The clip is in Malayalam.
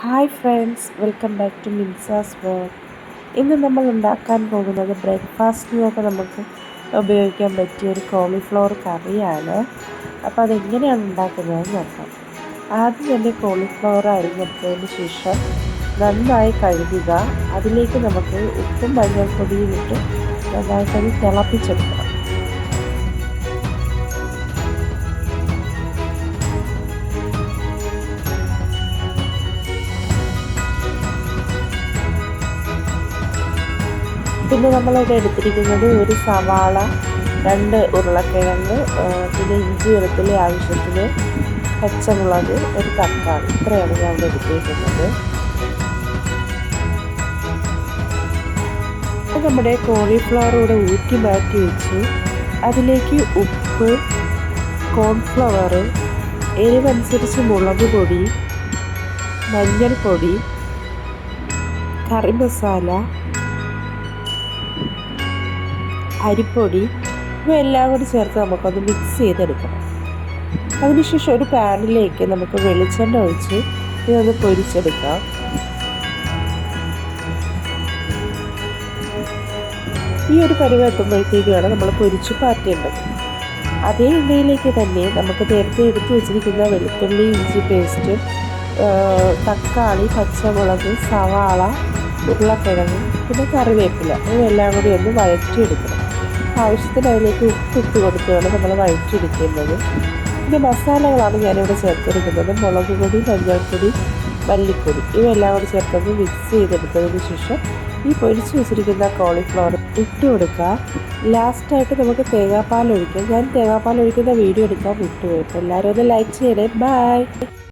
Hi friends, welcome back to മിൻസാസ് വേൾഡ്. ഇന്ന് നമ്മൾ ഉണ്ടാക്കാൻ പോകുന്നത് ബ്രേക്ക്ഫാസ്റ്റിനൊക്കെ നമുക്ക് ഉപയോഗിക്കാൻ പറ്റിയ ഒരു കോളിഫ്ലവർ കറിയാണ്. അപ്പോൾ അതെങ്ങനെയാണ് ഉണ്ടാക്കുന്നതെന്ന് നോക്കാം. ആദ്യം തന്നെ കോളിഫ്ലവർ അരിഞ്ഞെടുത്തതിന് ശേഷം നന്നായി കഴുകുക. അതിലേക്ക് നമുക്ക് ഉപ്പും മഞ്ഞൾപ്പൊടിയും ഇട്ട് നന്നായിട്ടൊന്ന് തിളപ്പിച്ചെടുക്കണം. പിന്നെ നമ്മളിവിടെ എടുത്തിരിക്കുന്നത് ഒരു സവാള, 2 ഉരുളക്കിഴങ്ങ്, പിന്നെ ഇഞ്ചി വെളുത്തുള്ളി ആവശ്യത്തിന്, പച്ചമുളക്, ഒരു തക്കാളി, ഇത്രയാണ് ഞാൻ ഇവിടെ എടുത്തിരിക്കുന്നത്. നമ്മുടെ കോളിഫ്ലവർ ഇവിടെ ഊറ്റി മാറ്റി വെച്ചു. അതിലേക്ക് ഉപ്പ്, കോൺഫ്ലവർ, എരിവനുസരിച്ച് മുളക് പൊടി, മഞ്ഞൾപ്പൊടി, കറി മസാല, അരിപ്പൊടി, ഇവയെല്ലാം കൂടി ചേർത്ത് നമുക്കൊന്ന് മിക്സ് ചെയ്തെടുക്കണം. അതിനുശേഷം ഒരു പാനിലേക്ക് നമുക്ക് വെളിച്ചെണ്ണ ഒഴിച്ച് ഇതൊന്ന് പൊരിച്ചെടുക്കാം. ഈ ഒരു പരുവം എത്തുമ്പോഴത്തേക്കാണ് നമ്മൾ പൊരിച്ച് പാറ്റേണ്ടത്. അതേ എണ്ണയിലേക്ക് തന്നെ നമുക്ക് നേരത്തെ എടുത്ത് വെച്ചിരിക്കുന്ന വെളുത്തുള്ളി ഇഞ്ചി പേസ്റ്റ്, തക്കാളി, പച്ചമുളക്, സവാള, ഉരുളക്കിഴങ്ങ്, പിന്നെ കറിവേപ്പില, ഇവയെല്ലാം കൂടി ഒന്ന് വഴറ്റിയെടുക്കണം. ആവശ്യത്തിന് അതിലേക്ക് ഉപ്പിട്ട് കൊടുക്കുകയാണ് നമ്മൾ വഴറ്റിയെടുക്കേണ്ടത്. പിന്നെ മസാലകളാണ് ഞാനിവിടെ ചേർത്തെടുക്കുന്നത്. മുളക് പൊടി, മഞ്ഞൾപ്പൊടി, മല്ലിപ്പൊടി, ഇവയെല്ലാം കൂടി ചേർത്തൊന്ന് മിക്സ് ചെയ്തെടുത്തതിന് ശേഷം ഈ പൊരിച്ച് വെച്ചിരിക്കുന്ന കോളിഫ്ലവർ ഇട്ട് കൊടുക്കുക. ലാസ്റ്റായിട്ട് നമുക്ക് തേങ്ങാപ്പാൽ ഒഴിക്കാം. ഞാൻ തേങ്ങാപ്പാൽ ഒഴിക്കുന്ന വീഡിയോ എടുക്കാൻ വിട്ടുപോയി. എല്ലാവരും ഒന്ന് ലൈക്ക് ചെയ്യണേ. ബൈ.